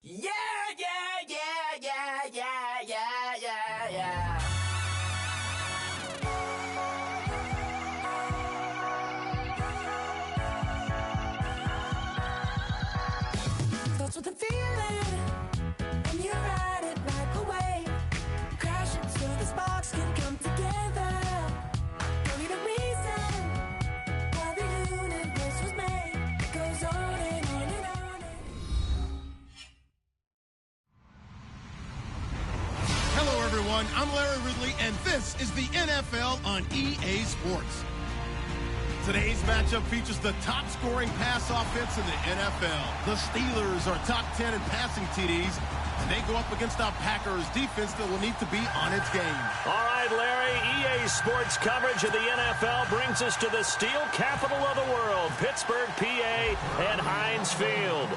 Yeah, yeah, yeah, yeah, yeah, yeah, yeah, yeah. Starts with a feeling, and you ride it like a wave. Crash it so the sparks can come together. Don't need a reason why the universe was made. It goes on and on and on. Hello, everyone. I'm Larry Ridley, and this is the NFL on EA Sports. Today's matchup features the top-scoring pass offense in the NFL. The Steelers are top 10 in passing TDs, and they go up against our Packers defense that will need to be on its game. All right, Larry, EA Sports coverage of the NFL brings us to the steel capital of the world, Pittsburgh, PA, and Heinz Field.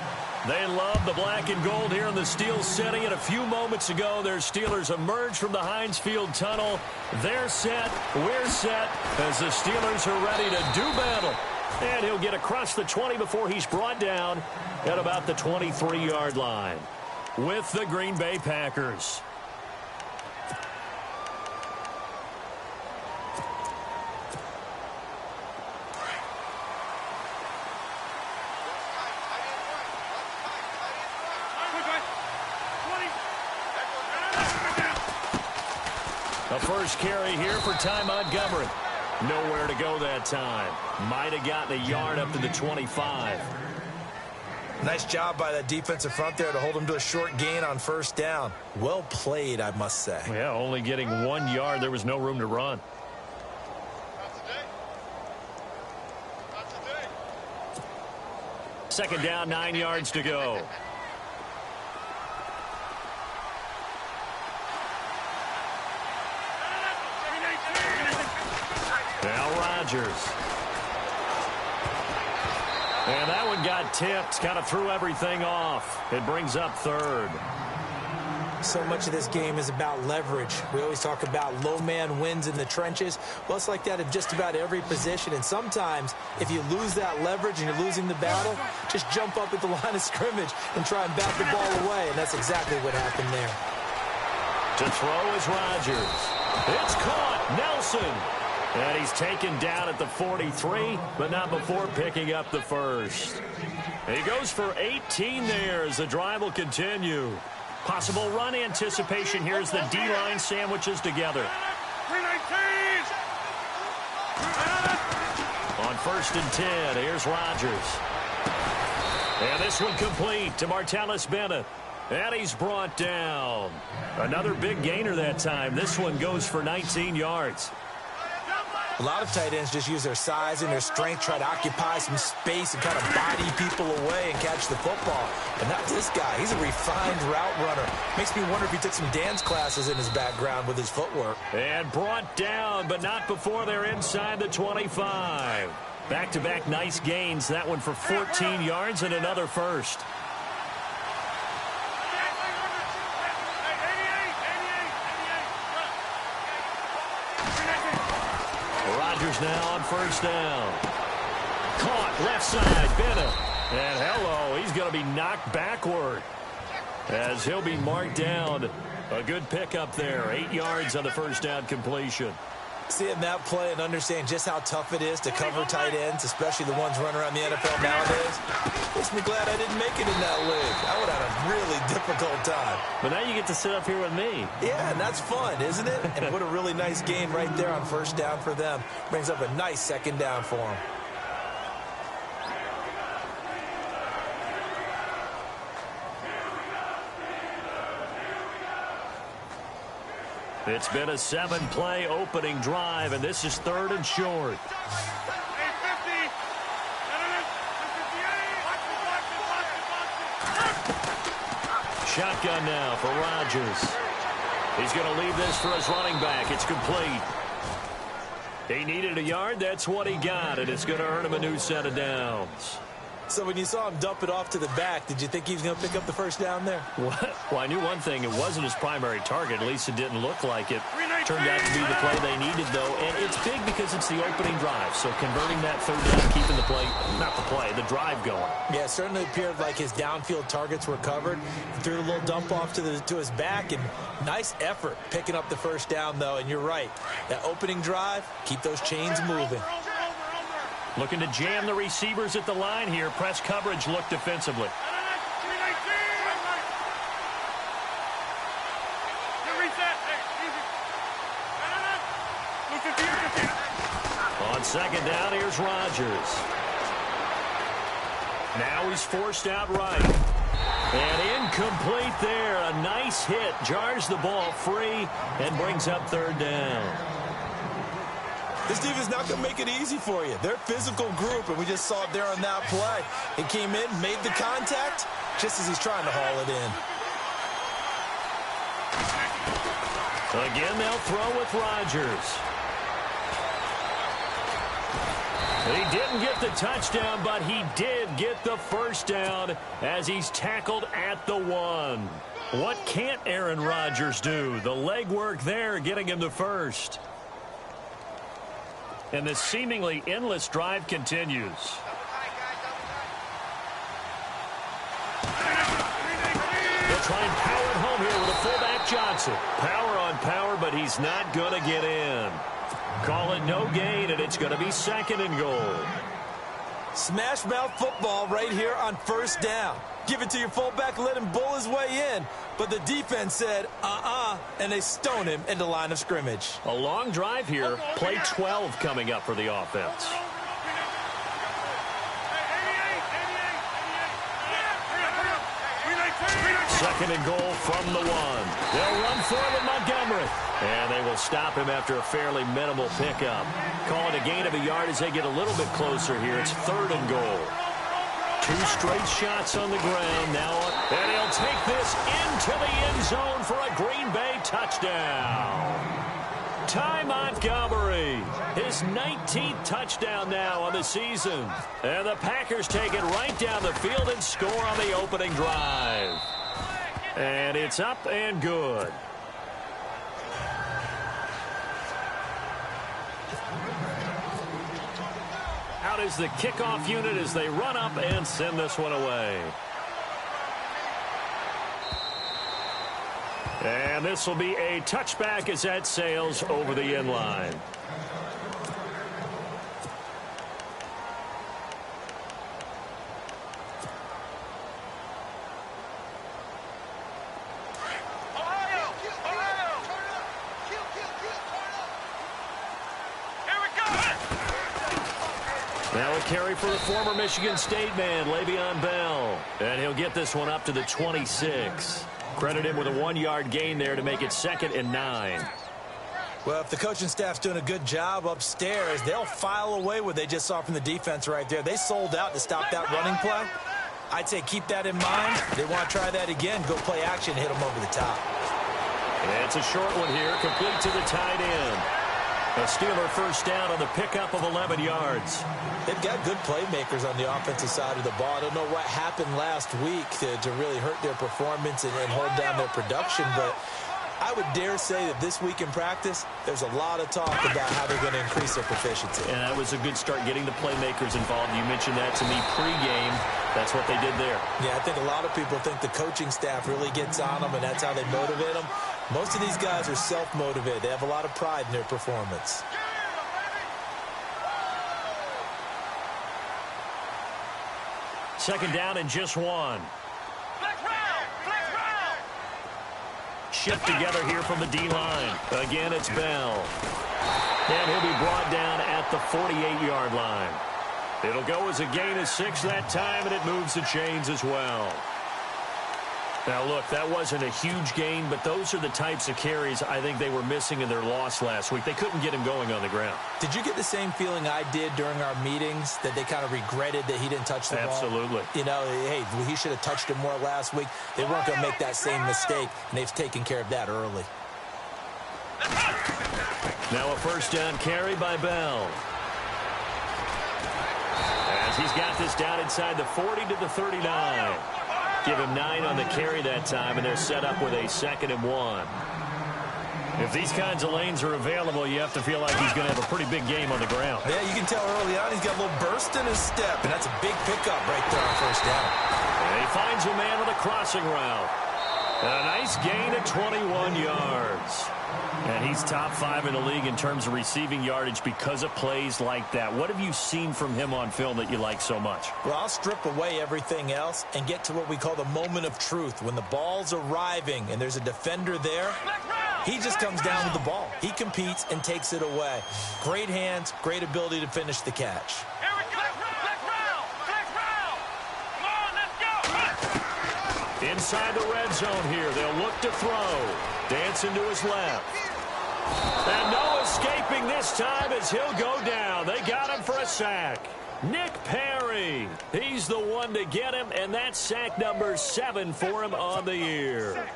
They love the black and gold here in the Steel City, and a few moments ago, their Steelers emerged from the Heinz Field tunnel. They're set, we're set, as the Steelers are ready to do battle. And he'll get across the 20 before he's brought down at about the 23-yard line with the Green Bay Packers. The first carry here for Ty Montgomery. Nowhere to go that time. Might have gotten a yard up to the 25. Nice job by that defensive front there to hold him to a short gain on first down. Well played, I must say. Yeah, only getting 1 yard. There was no room to run. Second down, 9 yards to go. Now Rodgers. And that one got tipped, kind of threw everything off. It brings up third. So much of this game is about leverage. We always talk about low man wins in the trenches. Well, it's like that in just about every position. And sometimes, if you lose that leverage and you're losing the battle, just jump up at the line of scrimmage and try and bat the ball away. And that's exactly what happened there. To throw is Rodgers. It's caught. Nelson. And he's taken down at the 43, but not before picking up the first. He goes for 18 there as the drive will continue. Possible run anticipation here as the D-line sandwiches together. On 1st and 10, here's Rodgers. And this one complete to Martellus Bennett. And he's brought down. Another big gainer that time. This one goes for 19 yards. A lot of tight ends just use their size and their strength, try to occupy some space and kind of body people away and catch the football. But not this guy. He's a refined route runner. Makes me wonder if he took some dance classes in his background with his footwork. And brought down, but not before they're inside the 25. Back-to-back nice gains. That one for 14 yards and another first. Rodgers now on first down. Caught left side, Bennett. And hello, he's going to be knocked backward as he'll be marked down. A good pickup there, 8 yards on the first down completion. Seeing that play and understanding just how tough it is to cover tight ends, especially the ones running around the NFL nowadays, makes me glad I didn't make it in that league. I would have a really difficult time. But now you get to sit up here with me. Yeah, and that's fun, isn't it? And what a really nice gain right there on first down for them. Brings up a nice second down for them. It's been a 7-play opening drive, and this is 3rd and short. Shotgun now for Rodgers. He's going to leave this for his running back. It's complete. He needed a yard. That's what he got, and it's going to earn him a new set of downs. So when you saw him dump it off to the back, did you think he was going to pick up the first down there? What? Well, I knew one thing. It wasn't his primary target. At least it didn't look like it. Turned out to be the play they needed, though, and it's big because it's the opening drive. So converting that third down, keeping the drive going. Yeah, it certainly appeared like his downfield targets were covered. He threw a little dump off to his back, and nice effort picking up the first down, though. And you're right, that opening drive, keep those chains moving. Looking to jam the receivers at the line here. Press coverage look defensively. On second down, here's Rodgers. Now he's forced out right. And incomplete there. A nice hit. Jars the ball free and brings up third down. This defense is not going to make it easy for you. They're a physical group, and we just saw it there on that play. He came in, made the contact, just as he's trying to haul it in. Again, they'll throw with Rodgers. He didn't get the touchdown, but he did get the first down as he's tackled at the 1. What can't Aaron Rodgers do? The legwork there getting him the first. And the seemingly endless drive continues. They'll try and power it home here with a fullback Johnson. Power on power, but he's not going to get in. Call it no gain, and it's going to be second and goal. Smash mouth football right here on first down. Give it to your fullback, let him bull his way in. But the defense said, and they stone him into line of scrimmage. A long drive here. Play 12 coming up for the offense. Second and goal from the 1. They'll run for it with Montgomery. And they will stop him after a fairly minimal pickup. Call it a gain of a yard as they get a little bit closer here. It's third and goal. 2 straight shots on the ground now. And he'll take this into the end zone for a Green Bay touchdown. Ty Montgomery, his 19th touchdown now on the season. And the Packers take it right down the field and score on the opening drive. And it's up and good. Out is the kickoff unit as they run up and send this one away. And this will be a touchback as that sails over the end line. Now a carry for the former Michigan State man, Le'Veon Bell. And he'll get this one up to the 26. Credit him with a 1-yard gain there to make it 2nd and 9. Well, if the coaching staff's doing a good job upstairs, they'll file away what they just saw from the defense right there. They sold out to stop that running play. I'd say keep that in mind. They want to try that again. Go play action, hit them over the top. And it's a short one here, complete to the tight end. A Steeler first down on the pickup of 11 yards. They've got good playmakers on the offensive side of the ball. I don't know what happened last week to really hurt their performance and hold down their production, but I would dare say that this week in practice, there's a lot of talk about how they're going to increase their proficiency. And that was a good start getting the playmakers involved. You mentioned that to me pregame. That's what they did there. Yeah, I think a lot of people think the coaching staff really gets on them, and that's how they motivate them. Most of these guys are self-motivated. They have a lot of pride in their performance. Second down and just 1. Shift together here from the D-line. Again, it's Bell. And he'll be brought down at the 48-yard line. It'll go as a gain of 6 that time, and it moves the chains as well. Now, look, that wasn't a huge gain, but those are the types of carries I think they were missing in their loss last week. They couldn't get him going on the ground. Did you get the same feeling I did during our meetings, that they kind of regretted that he didn't touch the ball? Absolutely. You know, hey, he should have touched it more last week. They weren't going to make that same mistake, and they've taken care of that early. Now a first down carry by Bell. As he's got this down inside the 40 to the 39. Give him 9 on the carry that time, and they're set up with a 2nd and 1. If these kinds of lanes are available, you have to feel like he's going to have a pretty big game on the ground. Yeah, you can tell early on he's got a little burst in his step, and that's a big pickup right there on first down. And he finds a man on the crossing route. And a nice gain of 21 yards. And he's top 5 in the league in terms of receiving yardage because of plays like that. What have you seen from him on film that you like so much? Well, I'll strip away everything else and get to what we call the moment of truth. When the ball's arriving and there's a defender there, he just comes down with the ball. He competes and takes it away. Great hands, great ability to finish the catch. Inside the red zone here, they'll look to throw. Dancing to his left. And no escaping this time as he'll go down. They got him for a sack. Nick Perry, he's the one to get him, and that's sack number 7 for him on the year.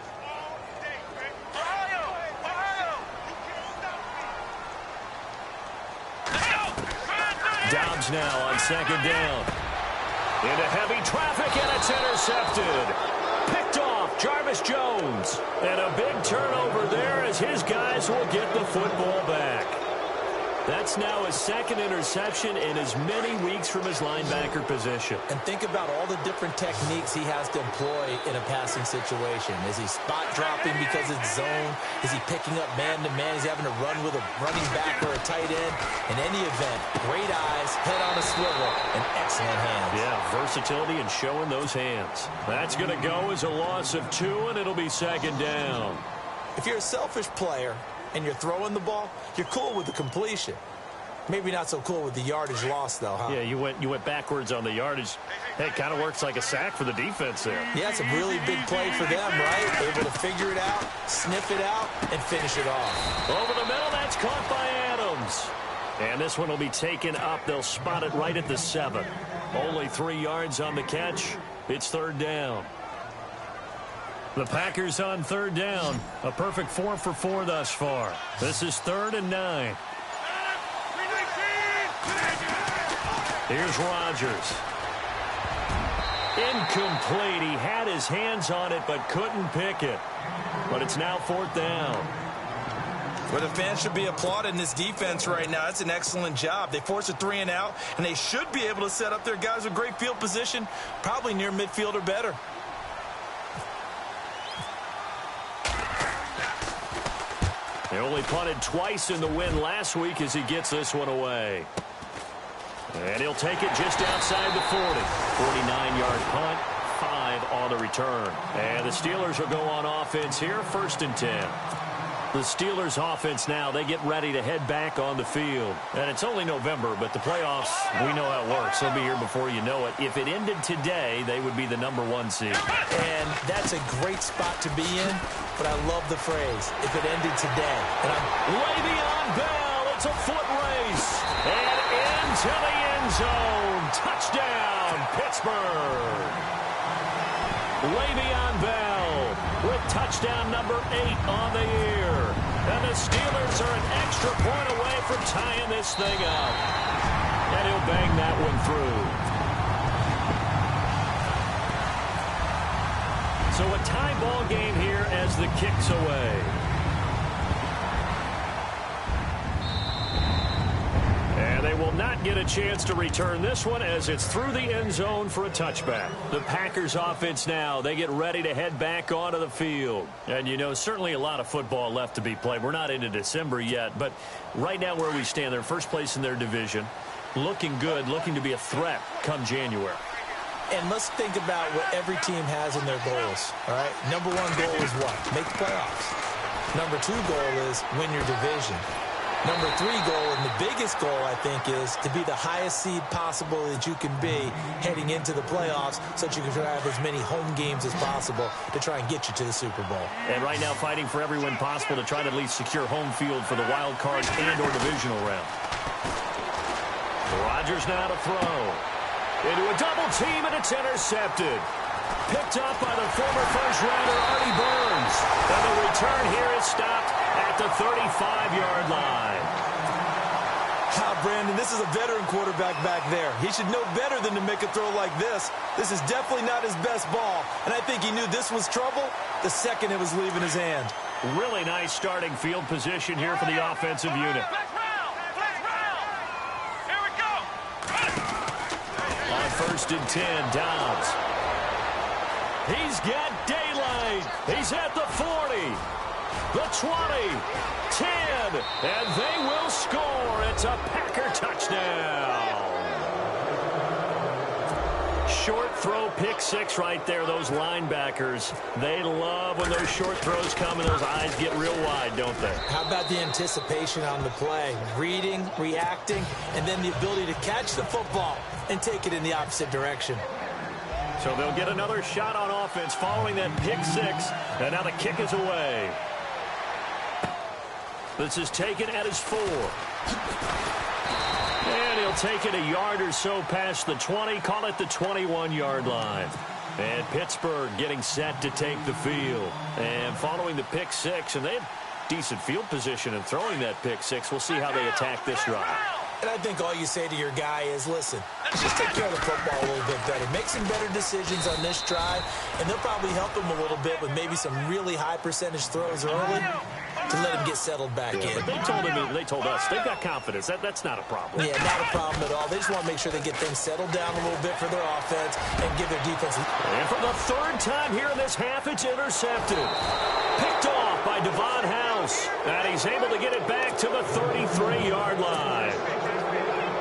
Dobbs now on second down. Into heavy traffic, and it's intercepted. Picked off, Jarvis Jones. And a big turnover there as his guys will get the football back. That's now his second interception in as many weeks from his linebacker position. And think about all the different techniques he has to employ in a passing situation. Is he spot dropping because it's zone? Is he picking up man-to-man? Is he having to run with a running back or a tight end? In any event, great eyes, head on a swivel, and excellent hands. Yeah, versatility and showing those hands. That's going to go as a loss of 2, and it'll be second down. If you're a selfish player and you're throwing the ball, you're cool with the completion. Maybe not so cool with the yardage loss, though, huh? Yeah, you went backwards on the yardage. Hey, it kind of works like a sack for the defense there. Yeah, it's a really big play for them, right? Able to figure it out, sniff it out, and finish it off. Over the middle, that's caught by Adams. And this one will be taken up. They'll spot it right at the 7. Only 3 yards on the catch. It's third down. The Packers on third down. A perfect 4 for 4 thus far. This is 3rd and 9. Here's Rodgers. Incomplete. He had his hands on it but couldn't pick it. But it's now 4th down. Well, the fans should be applauding this defense right now. It's an excellent job. They force a 3 and out, and they should be able to set up their guys with great field position, probably near midfield or better. They only punted twice in the win last week as he gets this one away. And he'll take it just outside the 40. 49-yard punt, 5 on the return. And the Steelers will go on offense here, 1st and 10. The Steelers offense now, they get ready to head back on the field. And it's only November, but the playoffs, we know how it works. They'll be here before you know it. If it ended today, they would be the number 1 seed. And that's a great spot to be in, but I love the phrase, if it ended today. And Le'Veon Bell, it's a foot race. And into the end zone. Touchdown, Pittsburgh. Le'Veon Bell with touchdown number 8 on the year. And the Steelers are an extra point away from tying this thing up. And he'll bang that one through. So a tie ball game here as the kick's away. And they will not get a chance to return this one as it's through the end zone for a touchback. The Packers offense now, they get ready to head back onto the field. And, you know, certainly a lot of football left to be played. We're not into December yet, but right now where we stand, they're first place in their division. Looking good, looking to be a threat come January. And let's think about what every team has in their goals, all right? Number 1 goal is what? Make the playoffs. Number 2 goal is win your division. Number 3 goal, and the biggest goal, I think, is to be the highest seed possible that you can be heading into the playoffs so that you can have as many home games as possible to try and get you to the Super Bowl. And right now fighting for every win possible to try to at least secure home field for the wild card and or divisional round. Rodgers now to throw. Into a double team, and it's intercepted. Picked up by the former first-rounder Artie Burns. And the return here is stopped at the 35-yard line. Brandon, this is a veteran quarterback back there. He should know better than to make a throw like this. This is definitely not his best ball, and I think he knew this was trouble the second it was leaving his hand. Really nice starting field position here for the offensive unit. On 1st and 10, Dobbs. He's got daylight. He's at the 40, the 20, 10, and they will score. It's a Packer touchdown. Short throw, pick six right there. Those linebackers, they love when those short throws come and those eyes get real wide, don't they? How about the anticipation on the play? Reading, reacting, and then the ability to catch the football and take it in the opposite direction. So they'll get another shot on offense following that pick six, and now the kick is away. This is taken at his 4. And he'll take it a yard or so past the 20, call it the 21-yard line. And Pittsburgh getting set to take the field. And following the pick six, and they have decent field position in throwing that pick six. We'll see how they attack this drive. And I think all you say to your guy is, listen, just take care of the football a little bit better. Make some better decisions on this drive, and they'll probably help him a little bit with maybe some really high percentage throws early to let him get settled back in. But they told us they've got confidence. That's not a problem. Yeah, not a problem at all. They just want to make sure they get things settled down a little bit for their offense and give their defense. And for the 3rd time here in this half, it's intercepted. Picked off by Devon House. And he's able to get it back to the 33-yard line.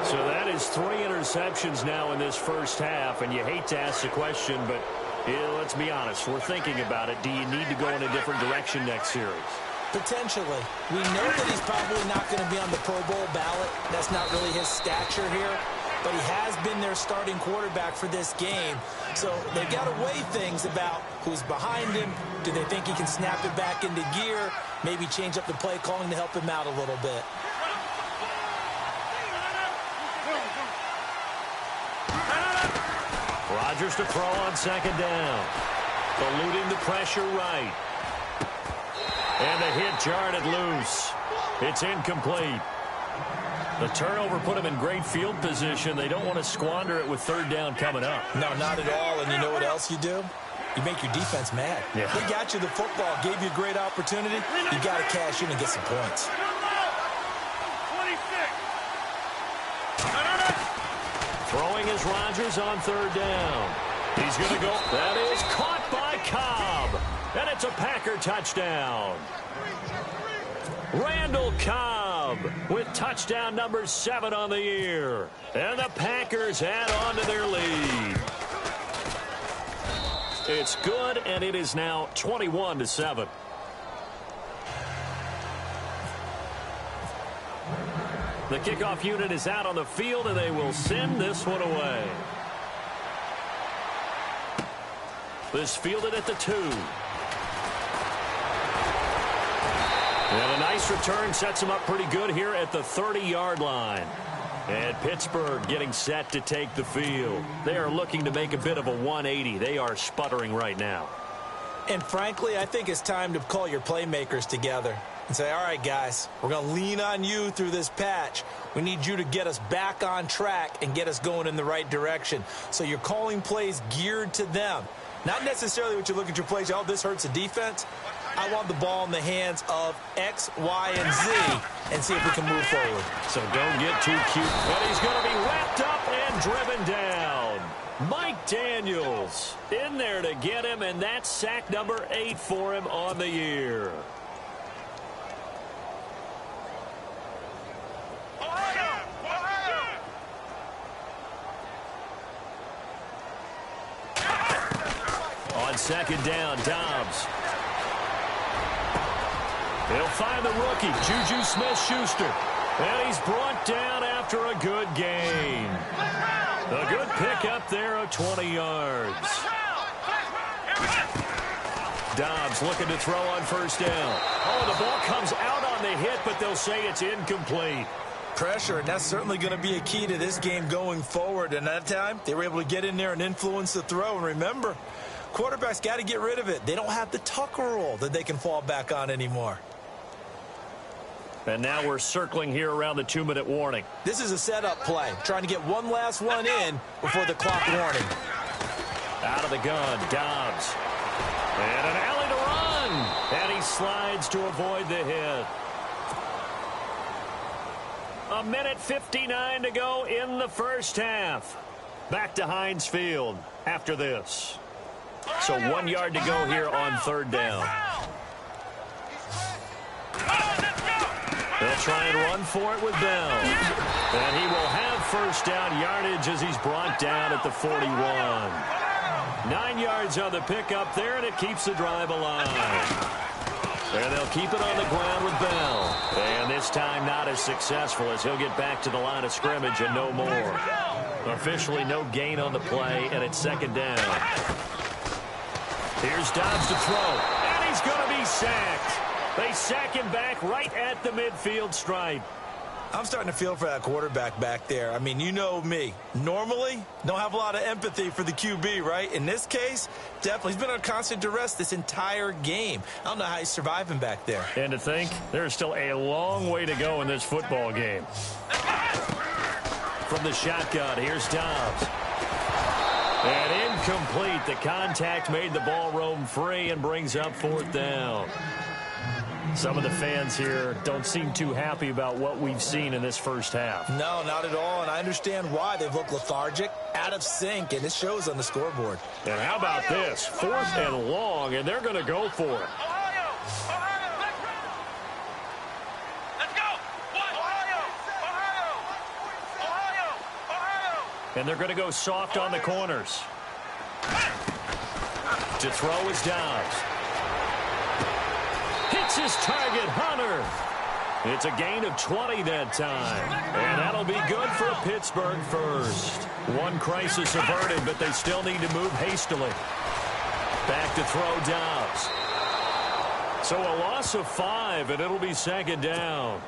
So that is 3 interceptions now in this first half, and you hate to ask the question, but let's be honest. We're thinking about it. Do you need to go in a different direction next series? Potentially. We know that he's probably not going to be on the Pro Bowl ballot. That's not really his stature here, but he has been their starting quarterback for this game. So they've got to weigh things about who's behind him. Do they think he can snap it back into gear? Maybe change up the play calling to help him out a little bit. Rodgers to throw on 2nd down. Eluding the pressure right. And the hit jarred it loose. It's incomplete. The turnover put him in great field position. They don't want to squander it with 3rd down coming up. No, not at all. And you know what else you do? You make your defense mad. Yeah. They got you the football, gave you a great opportunity. You got to cash in and get some points. Throwing is Rodgers on 3rd down. He's going to go. That is caught by Cobb. And it's a Packer touchdown. Randall Cobb with touchdown number 7 on the year. And the Packers add on to their lead. It's good, and it is now 21-7. The kickoff unit is out on the field, and they will send this one away. This fielded at the 2. And a nice return sets them up pretty good here at the 30-yard line. And Pittsburgh getting set to take the field. They are looking to make a bit of a 180. They are sputtering right now. And frankly, I think it's time to call your playmakers together and say, all right, guys, we're going to lean on you through this patch. We need you to get us back on track and get us going in the right direction. So you're calling plays geared to them. Not necessarily what you look at your plays, oh, this hurts the defense. I want the ball in the hands of X, Y, and Z and see if we can move forward. So don't get too cute. And he's going to be wrapped up and driven down. Mike Daniels in there to get him, and that's sack number 8 for him on the year. On 2nd down, Dobbs. He'll find the rookie, Juju Smith-Schuster. And he's brought down after a good gain. A good pickup there of 20 yards. Dobbs looking to throw on 1st down. Oh, the ball comes out on the hit, but they'll say it's incomplete. Pressure, and that's certainly going to be a key to this game going forward. And that time, they were able to get in there and influence the throw. And remember, quarterbacks got to get rid of it. They don't have the Tucker rule that they can fall back on anymore. And now we're circling here around the 2-minute warning. This is a setup play, trying to get one last one in before the clock warning. Out of the gun, Dobbs. And an alley to run. And he slides to avoid the hit. 1:59 to go in the first half. Back to Heinz Field after this. So 1 yard to go here on third down. They'll try and run for it with Bell. And he will have first down yardage as he's brought down at the 41. 9 yards on the pickup there, and it keeps the drive alive. And they'll keep it on the ground with Bell. And this time not as successful as he'll get back to the line of scrimmage and no more. Officially no gain on the play, and it's second down. Here's Dobbs to throw, and he's going to be sacked. They sack him back right at the midfield stripe. I'm starting to feel for that quarterback back there. I mean, you know me. Normally, don't have a lot of empathy for the QB, right? In this case, definitely. He's been on constant duress this entire game. I don't know how he's surviving back there. And to think, there's still a long way to go in this football game. From the shotgun, here's Dobbs. And incomplete. The contact made the ball roam free and brings up fourth down. Some of the fans here don't seem too happy about what we've seen in this first half. No, not at all, and I understand why. They've looked lethargic, out of sync, and it shows on the scoreboard. And how about this? 4th and long, and they're going to go for it. And they're going to go soft on the corners. To throw is Dobbs. Hits his target, Hunter. It's a gain of 20 that time. And that'll be good for a Pittsburgh first. One crisis averted, but they still need to move hastily. Back to throw Dobbs. So a loss of 5, and it'll be second down.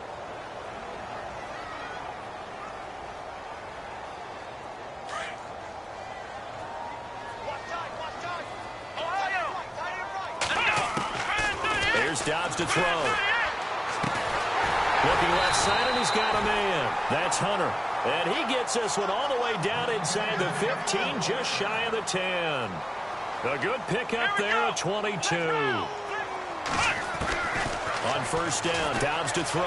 Dobbs to throw. Looking left side, and he's got a man. That's Hunter. And he gets this one all the way down inside the 15, just shy of the 10. A good pickup there, a 22. On first down, Dobbs to throw.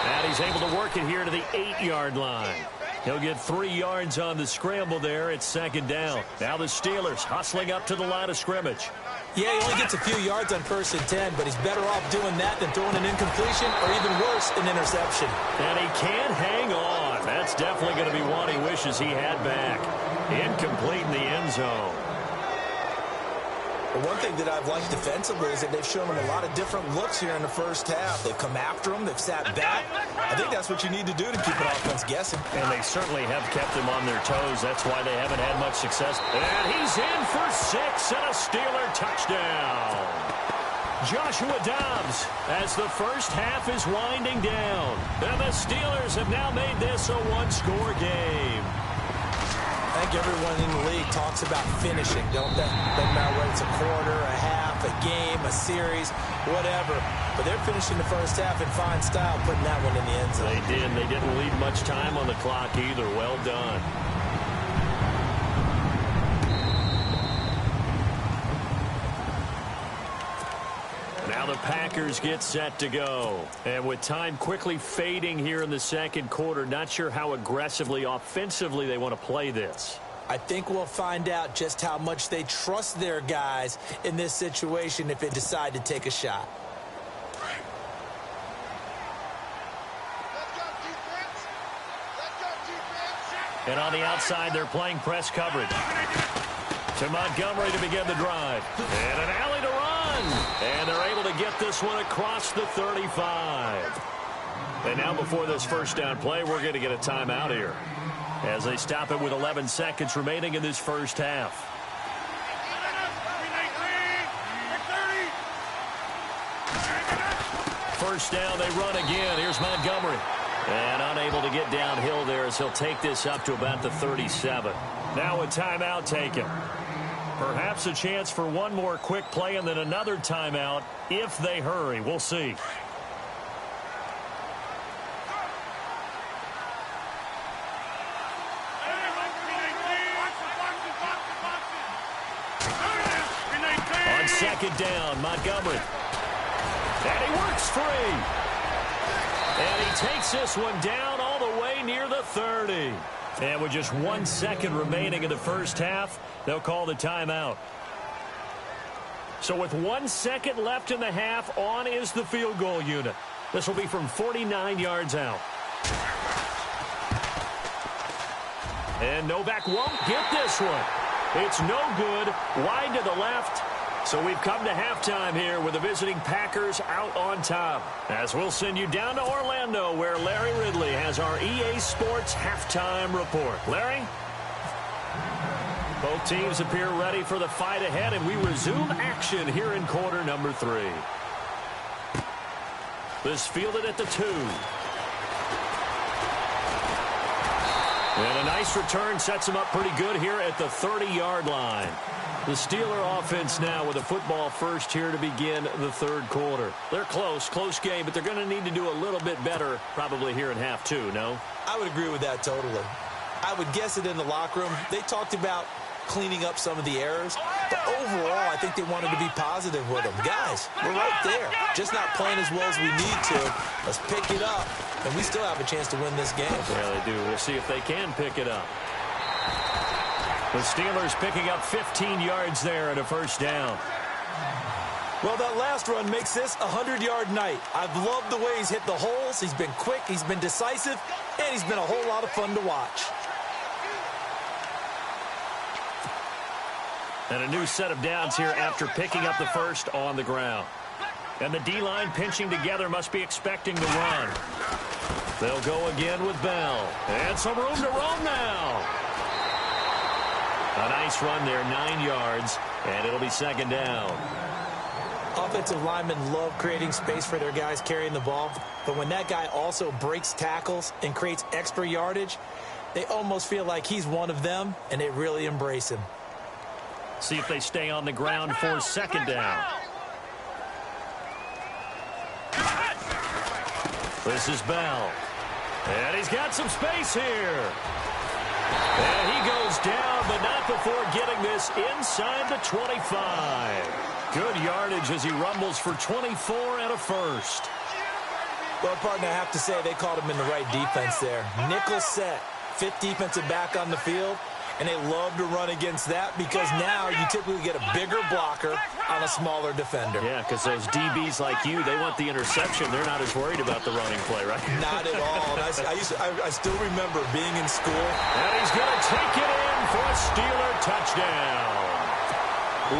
And he's able to work it here to the 8-yard line. He'll get 3 yards on the scramble there. It's second down. Now the Steelers hustling up to the line of scrimmage. Yeah, he only gets a few yards on 1st and 10, but he's better off doing that than throwing an incompletion or even worse, an interception. And he can't hang on. That's definitely going to be one he wishes he had back. Incomplete in the end zone. But one thing that I've liked defensively is that they've shown him a lot of different looks here in the first half. They've come after him. They've sat back. I think that's what you need to do to keep an offense guessing. And they certainly have kept them on their toes. That's why they haven't had much success. And he's in for 6 and a Steeler touchdown. Joshua Dobbs as the first half is winding down. And the Steelers have now made this a one-score game. I think everyone in the league talks about finishing, don't they? Doesn't matter whether it's a quarter, a half, a game, a series, whatever. But they're finishing the first half in fine style, putting that one in the end zone. They did. They didn't leave much time on the clock either. Well done. Now the Packers get set to go. And with time quickly fading here in the second quarter, not sure how aggressively, offensively they want to play this. I think we'll find out just how much they trust their guys in this situation if they decide to take a shot. And on the outside, they're playing press coverage. To Montgomery to begin the drive. And an alley to run. And they're able to get this one across the 35. And now before this first down play, we're going to get a timeout here as they stop it with 11 seconds remaining in this first half. First down, they run again. Here's Montgomery. And unable to get downhill there as he'll take this up to about the 37. Now a timeout taken. Perhaps a chance for one more quick play and then another timeout if they hurry. We'll see. On second down, Montgomery. And he works free. And he takes this one down all the way near the 30. And with just 1 second remaining in the first half, they'll call the timeout. So with 1 second left in the half, on is the field goal unit. This will be from 49 yards out. And Novak won't get this one. It's no good, wide to the left. So we've come to halftime here with the visiting Packers out on top. As we'll send you down to Orlando, where Larry Ridley has our EA Sports halftime report. Larry? Both teams appear ready for the fight ahead, and we resume action here in quarter number 3. This fielded at the 2. And a nice return sets him up pretty good here at the 30-yard line. The Steeler offense now with a football first here to begin the third quarter. They're close game, but they're going to need to do a little bit better probably here in half 2, no? I would agree with that totally. I would guess it in the locker room. They talked about cleaning up some of the errors, but overall, I think they wanted to be positive with them. Guys, we're right there. Just not playing as well as we need to. Let's pick it up, and we still have a chance to win this game. Yeah, they do. We'll see if they can pick it up. The Steelers picking up 15 yards there and a first down. Well, that last run makes this a 100-yard night. I've loved the way he's hit the holes. He's been quick, he's been decisive, and he's been a whole lot of fun to watch. And a new set of downs here after picking up the first on the ground. And the D-line pinching together must be expecting the run. They'll go again with Bell. And some room to roam now. A nice run there, 9 yards, and it'll be second down. Offensive linemen love creating space for their guys carrying the ball, but when that guy also breaks tackles and creates extra yardage, they almost feel like he's one of them, and they really embrace him. See if they stay on the ground for second down. This is Bell. And he's got some space here. And he goes down, but not before getting this inside the 25. Good yardage as he rumbles for 24 and a first. Well, partner, I have to say they called him in the right defense there. Nickel set, fifth defensive back on the field. And they love to run against that because now you typically get a bigger blocker on a smaller defender. Yeah, because those DBs like you, they want the interception. They're not as worried about the running play, right? Not at all. I still remember being in school. And he's going to take it in for a Steeler touchdown.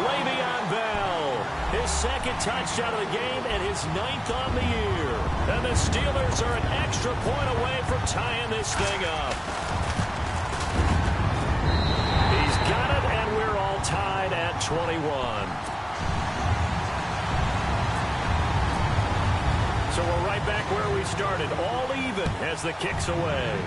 Le'Veon Bell, his second touchdown of the game and his 9th on the year. And the Steelers are an extra point away from tying this thing up. Got it, and we're all tied at 21. So we're right back where we started, all even as the kick's away.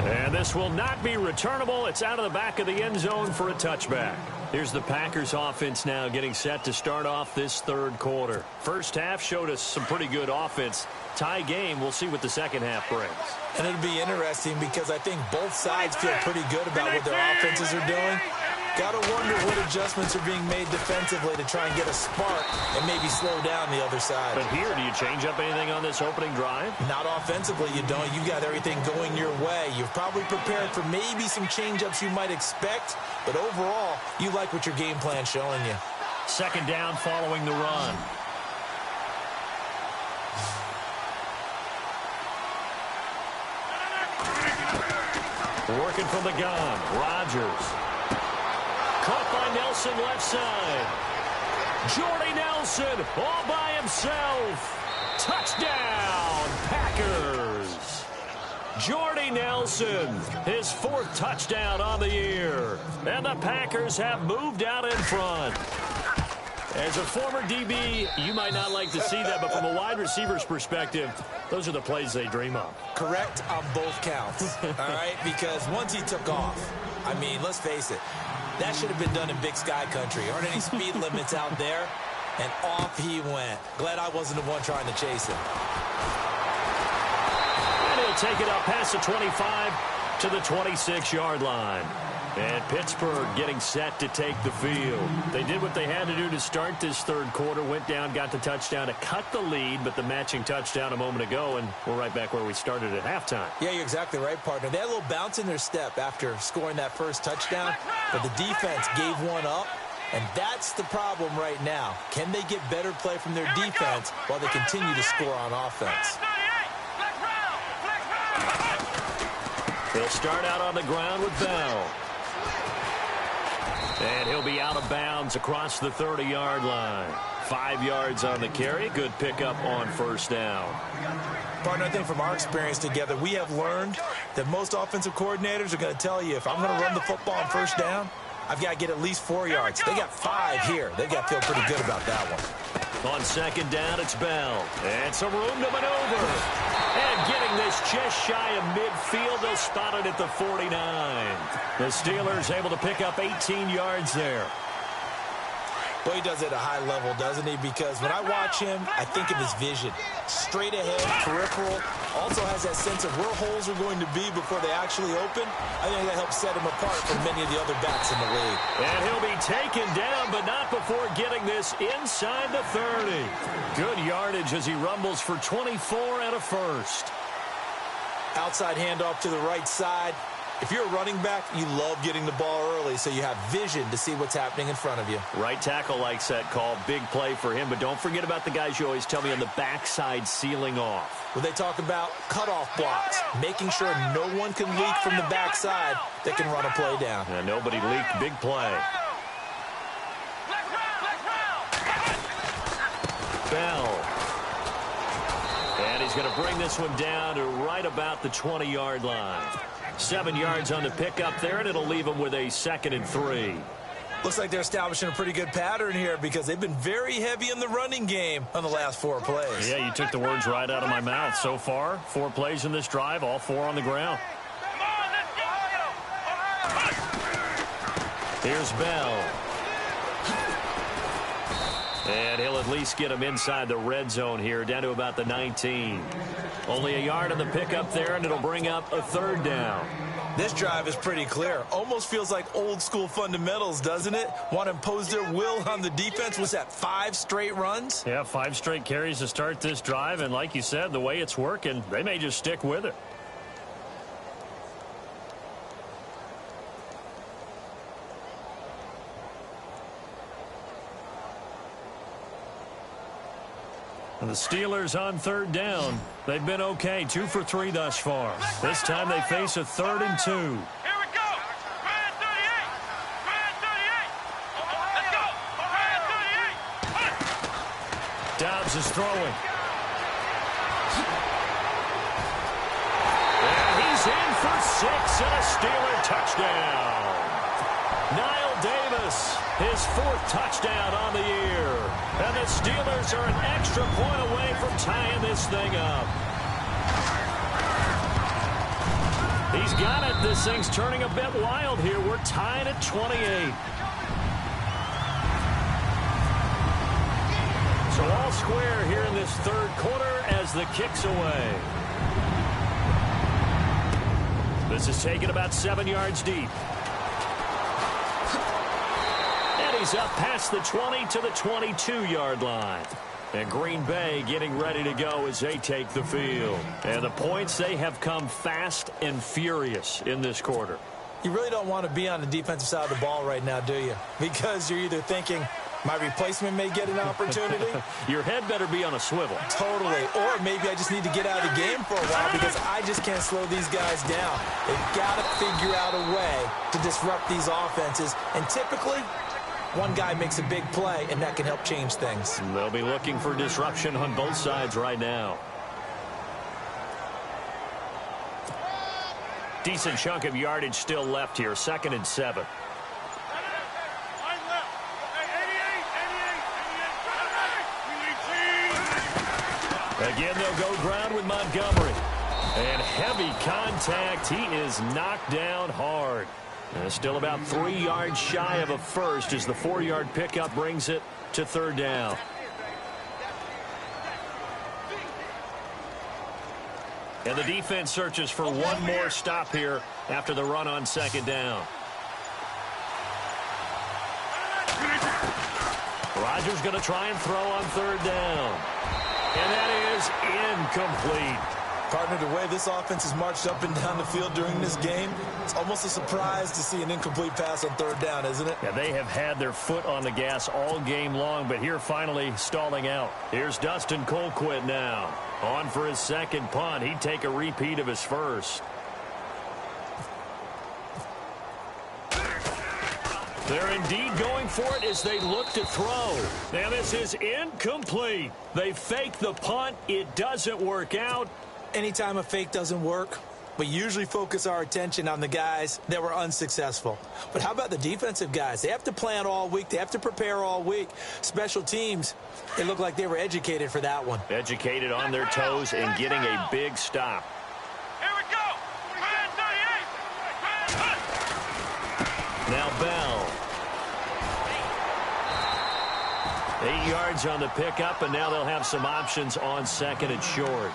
And this will not be returnable. It's out of the back of the end zone for a touchback. Here's the Packers offense now getting set to start off this third quarter. First half showed us some pretty good offense. Tie game, we'll see what the second half brings. And it'll be interesting because I think both sides feel pretty good about what their offenses are doing. Got to wonder what adjustments are being made defensively to try and get a spark and maybe slow down the other side. But here, do you change up anything on this opening drive? Not offensively, you don't. You got everything going your way. You've probably prepared for maybe some change-ups you might expect, but overall, you like what your game plan's showing you. Second down following the run. Working from the gun, Rodgers. Caught by Nelson left side. Jordy Nelson all by himself. Touchdown, Packers. Jordy Nelson, his 4th touchdown on the year. And the Packers have moved out in front. As a former DB, you might not like to see that, but from a wide receiver's perspective, those are the plays they dream of. Correct on both counts, all right? Because once he took off, I mean, let's face it, that should have been done in Big Sky Country. Aren't any speed limits out there? And off he went. Glad I wasn't the one trying to chase him. And he'll take it up past the 25 to the 26-yard line. And Pittsburgh getting set to take the field. They did what they had to do to start this third quarter, went down, got the touchdown to cut the lead, but the matching touchdown a moment ago, and we're right back where we started at halftime. Yeah, you're exactly right, partner. They had a little bounce in their step after scoring that first touchdown, but the defense gave one up, and that's the problem right now. Can they get better play from their defense while they continue to score on offense? They'll start out on the ground with Bell. And he'll be out of bounds across the 30-yard line. 5 yards on the carry. Good pickup on first down. Partner, I think from our experience together, we have learned that most offensive coordinators are going to tell you, if I'm going to run the football on first down, I've got to get at least 4 yards. They got 5 here. They've got to feel pretty good about that one. On second down, it's Bell. And some room to maneuver. And getting this just shy of midfield, they'll spot it at the 49. The Steelers able to pick up 18 yards there. Well, he does it at a high level, doesn't he? Because when I watch him, I think of his vision. Straight ahead, peripheral. Also has that sense of where holes are going to be before they actually open. I think that helps set him apart from many of the other backs in the league. And he'll be taken down, but not before getting this inside the 30. Good yardage as he rumbles for 24 and a first. Outside handoff to the right side. If you're a running back, you love getting the ball early so you have vision to see what's happening in front of you. Right tackle likes that call. Big play for him, but don't forget about the guys you always tell me on the backside sealing off. Well, they talk about cutoff blocks, making sure no one can leak from the backside that can run a play down. And nobody leaked. Big play. Bell. And he's going to bring this one down to right about the 20-yard line. 7 yards on the pickup there, and it'll leave them with a 2nd and 3. Looks like they're establishing a pretty good pattern here because they've been very heavy in the running game on the last 4 plays. Yeah, you took the words right out of my mouth. So far, 4 plays in this drive, all 4 on the ground. Here's Bell. And he'll at least get him inside the red zone here, down to about the 19. Only a yard on the pickup there, and it'll bring up a 3rd down. This drive is pretty clear. Almost feels like old school fundamentals, doesn't it? Want to impose their will on the defense. Was that 5 straight runs? Yeah, 5 straight carries to start this drive, and like you said, the way it's working, they may just stick with it. And the Steelers on 3rd down. They've been okay, 2 for 3 thus far. This time they face a 3rd and 2. Here we go. Brand 38. Brand 38. Let's go. Brand 38. Dobbs is throwing. And he's in for 6 and a Steeler touchdown. Niall Davis, his 4th touchdown on the year. And the Steelers are an extra point away from tying this thing up. He's got it. This thing's turning a bit wild here. We're tied at 28. So all square here in this 3rd quarter as the kick's away. This is taken about 7 yards deep. He's up past the 20 to the 22-yard line. And Green Bay getting ready to go as they take the field. And the points, they have come fast and furious in this quarter. You really don't want to be on the defensive side of the ball right now, do you? Because you're either thinking, my replacement may get an opportunity. Your head better be on a swivel. Totally. Or maybe I just need to get out of the game for a while because I just can't slow these guys down. They've got to figure out a way to disrupt these offenses. And typically, one guy makes a big play, and that can help change things. They'll be looking for disruption on both sides right now. Decent chunk of yardage still left here. 2nd and 7. Again, they'll go ground with Montgomery. And heavy contact. He is knocked down hard. Still about 3 yards shy of a first as the 4-yard pickup brings it to 3rd down. And the defense searches for one more stop here after the run on second down. Rodgers going to try and throw on third down. And that is incomplete. Partner, the way this offense has marched up and down the field during this game, it's almost a surprise to see an incomplete pass on third down, isn't it? Yeah, they have had their foot on the gas all game long, but here finally stalling out. Here's Dustin Colquitt now. On for his second punt. He'd take a repeat of his first. They're indeed going for it as they look to throw. Now this is incomplete. They fake the punt. It doesn't work out. Anytime a fake doesn't work, we usually focus our attention on the guys that were unsuccessful. But how about the defensive guys? They have to plan all week. They have to prepare all week. Special teams, it looked like they were educated for that one. Educated on their toes and getting a big stop. Here we go. Now Bell. 8 yards on the pickup, and now they'll have some options on second and short.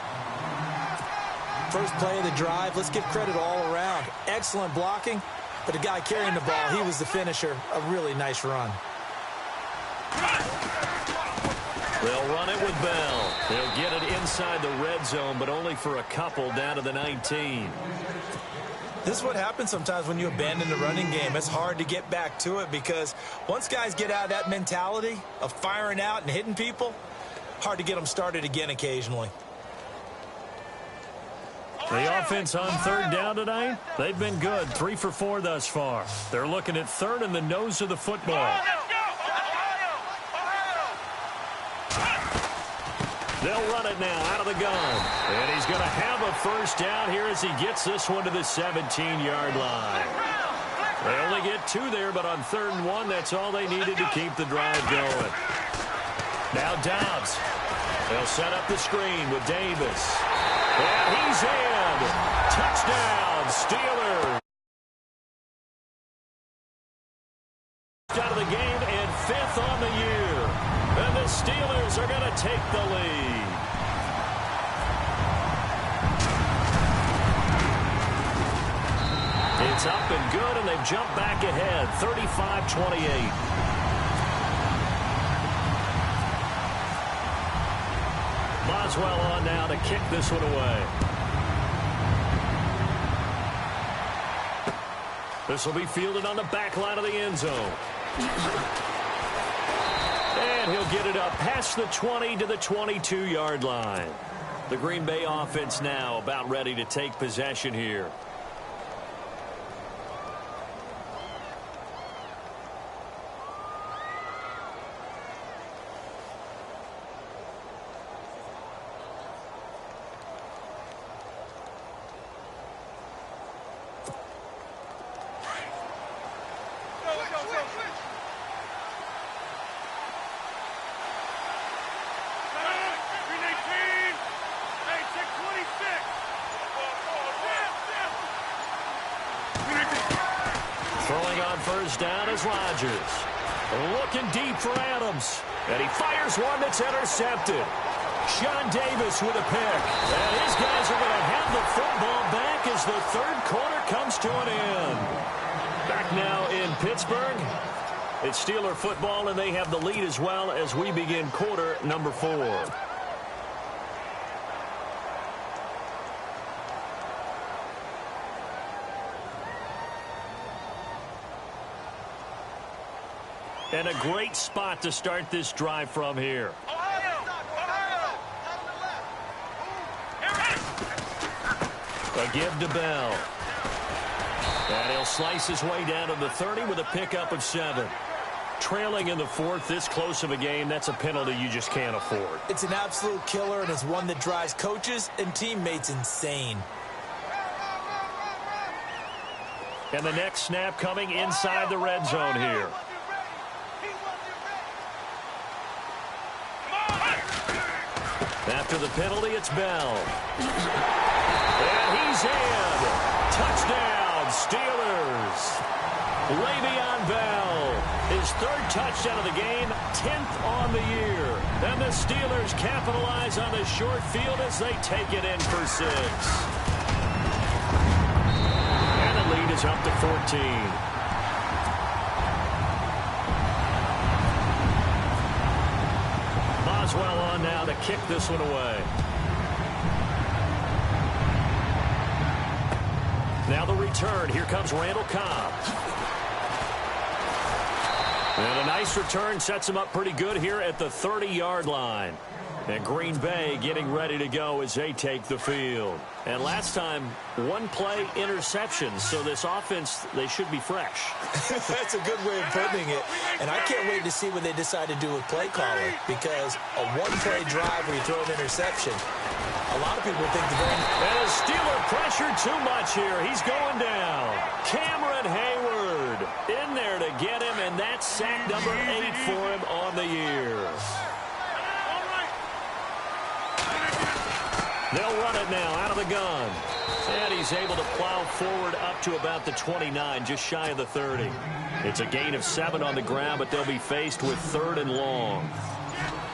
First play of the drive, let's give credit all around. Excellent blocking, but the guy carrying the ball, he was the finisher. A really nice run. They'll run it with Bell. They'll get it inside the red zone, but only for a couple down to the 19. This is what happens sometimes when you abandon the running game. It's hard to get back to it because once guys get out of that mentality of firing out and hitting people, hard to get them started again occasionally. The offense on third down tonight, they've been good. 3 for 4 thus far. They're looking at third in the nose of the football. They'll run it now out of the gun. And he's going to have a first down here as he gets this one to the 17-yard line. They only get 2 there, but on 3rd and 1, that's all they needed to keep the drive going. Now Dobbs. They'll set up the screen with Davis. And he's in. Touchdown, Steelers. Out of the game and 5th on the year. And the Steelers are going to take the lead. It's up and good, and they've jumped back ahead, 35-28. Boswell on now to kick this one away. This will be fielded on the back line of the end zone. And he'll get it up past the 20 to the 22-yard line. The Green Bay offense now about ready to take possession here. First down is Rodgers. Looking deep for Adams. And he fires one that's intercepted. Sean Davis with a pick. And his guys are going to have the football back as the 3rd quarter comes to an end. Back now in Pittsburgh. It's Steeler football, and they have the lead as well as we begin quarter number 4. And a great spot to start this drive from here. A give to Bell. And he'll slice his way down to the 30 with a pickup of 7. Trailing in the 4th, this close of a game, that's a penalty you just can't afford. It's an absolute killer, and it's one that drives coaches and teammates insane. And the next snap coming inside the red zone here. After the penalty, it's Bell. And he's in. Touchdown, Steelers. Le'Veon Le'Veon Bell. His third touchdown of the game, 10th on the year. And the Steelers capitalize on the short field as they take it in for 6. And the lead is up to 14. Boswell on now to kick this one away. Now the return. Here comes Randall Cobb. And a nice return sets him up pretty good here at the 30-yard line. And Green Bay getting ready to go as they take the field. And last time, one play interception. So this offense, they should be fresh. That's a good way of putting it. And I can't wait to see what they decide to do with play calling. Because a one-play drive where you throw an interception, a lot of people think the game. And a Steeler pressure too much here. He's going down. Cameron Hayward in there to get him. And that's sack number 8 for him on the year. They'll run it now out of the gun. And he's able to plow forward up to about the 29, just shy of the 30. It's a gain of 7 on the ground, but they'll be faced with 3rd and long.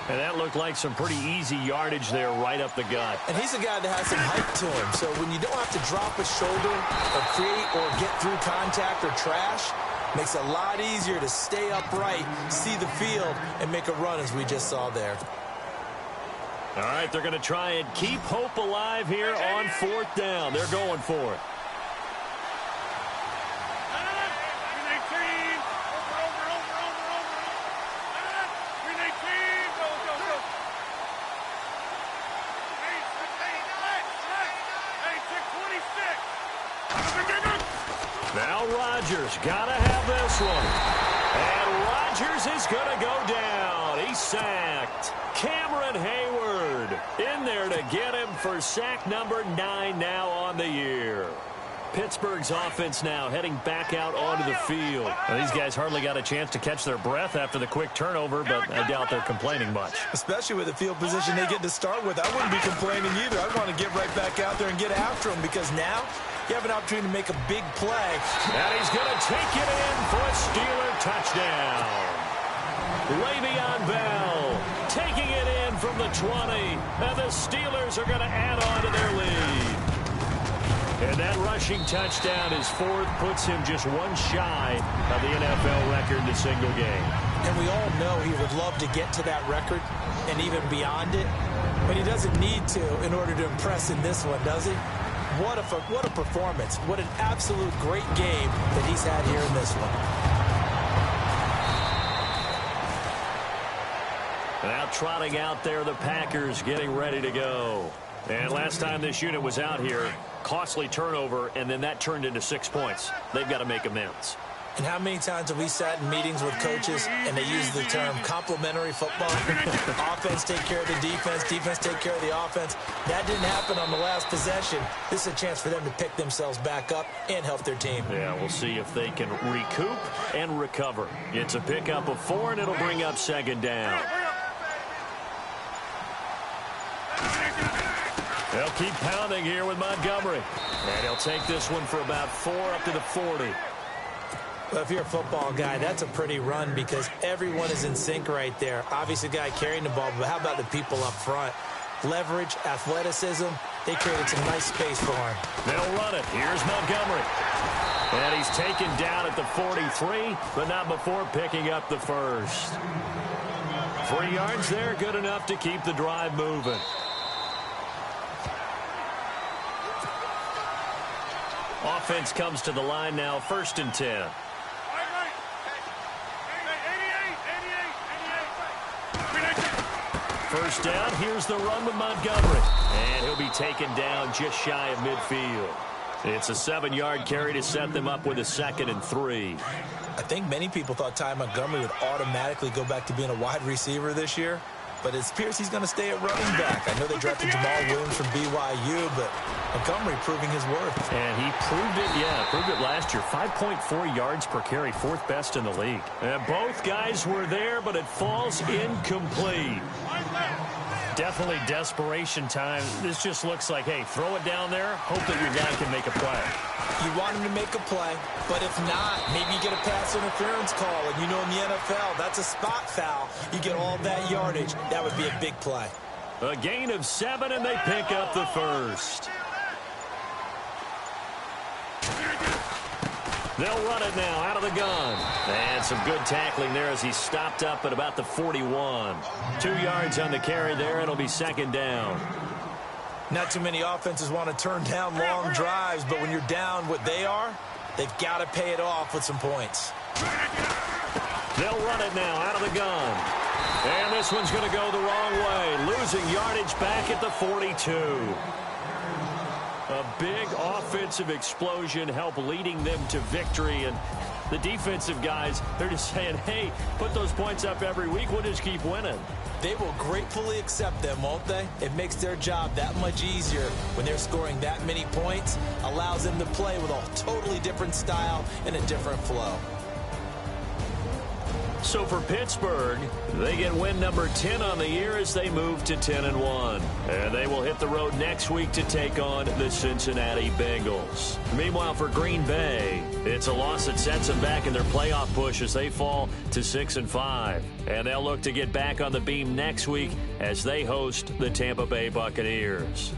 And that looked like some pretty easy yardage there right up the gut. And he's a guy that has some height to him. So when you don't have to drop a shoulder or create or get through contact or trash, makes it a lot easier to stay upright, see the field, and make a run as we just saw there. All right, they're going to try and keep hope alive here on 4th down. They're going for it. Now Rodgers got to have this one. And Rodgers is going to go down. He's sacked. Cameron Hayward in there to get him for sack number 9 now on the year. Pittsburgh's offense now heading back out onto the field. Now, these guys hardly got a chance to catch their breath after the quick turnover, but I doubt they're complaining much. Especially with the field position they get to start with. I wouldn't be complaining either. I'd want to get right back out there and get after them because now you have an opportunity to make a big play. And he's going to take it in for a Steeler touchdown. Le'Veon Bell taking it in from the 20. And the Steelers are going to add on to their lead. And that rushing touchdown is 4th, puts him just one shy of the NFL record in a single game. And we all know he would love to get to that record and even beyond it. But he doesn't need to in order to impress in this one, does he? What a performance. What an absolute great game that he's had here in this one. Now trotting out there, the Packers getting ready to go. And last time this unit was out here, costly turnover, and then that turned into 6 points. They've got to make amends. And how many times have we sat in meetings with coaches and they use the term complementary football? Offense take care of the defense, defense take care of the offense. That didn't happen on the last possession. This is a chance for them to pick themselves back up and help their team. Yeah, we'll see if they can recoup and recover. It's a pickup of 4, and it'll bring up 2nd down. They'll keep pounding here with Montgomery. And he'll take this one for about 4 up to the 40. Well, if you're a football guy, that's a pretty run because everyone is in sync right there. Obviously, the guy carrying the ball, but how about the people up front? Leverage, athleticism, they created some nice space for him. They'll run it. Here's Montgomery. And he's taken down at the 43, but not before picking up the first. 3 yards there, good enough to keep the drive moving. Offense comes to the line now, 1st and 10. First down, here's the run with Montgomery. And he'll be taken down just shy of midfield. It's a 7-yard carry to set them up with a 2nd and 3. I think many people thought Ty Montgomery would automatically go back to being a wide receiver this year. But it appears he's going to stay at running back. I know they drafted Jamal Williams from BYU, but Montgomery proving his worth. And he proved it last year. 5.4 yards per carry, 4th best in the league. And both guys were there, but it falls incomplete. Definitely desperation time. This just looks like, hey, throw it down there, hope that your guy can make a play. You want him to make a play, but if not, maybe you get a pass interference call, and you know in the NFL, that's a spot foul. You get all that yardage. That would be a big play. A gain of 7, and they pick up the first. They'll run it now out of the gun. And some good tackling there as he stopped up at about the 41. 2 yards on the carry there. It'll be second down. Not too many offenses want to turn down long drives, but when you're down what they are, they've got to pay it off with some points. They'll run it now out of the gun. And this one's going to go the wrong way. Losing yardage back at the 42. A big offensive explosion helped leading them to victory. And the defensive guys, they're just saying, hey, put those points up every week. We'll just keep winning. They will gratefully accept them, won't they? It makes their job that much easier when they're scoring that many points. Allows them to play with a totally different style and a different flow. So for Pittsburgh, they get win number 10 on the year as they move to 10-1. And they will hit the road next week to take on the Cincinnati Bengals. Meanwhile, for Green Bay, it's a loss that sets them back in their playoff push as they fall to 6-5. And they'll look to get back on the beam next week as they host the Tampa Bay Buccaneers.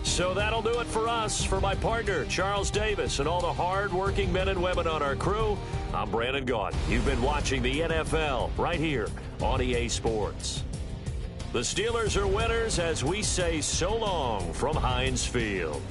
So that'll do it for us. For my partner, Charles Davis, and all the hard-working men and women on our crew, I'm Brandon Gaudin. You've been watching the NFL right here on EA Sports. The Steelers are winners as we say so long from Heinz Field.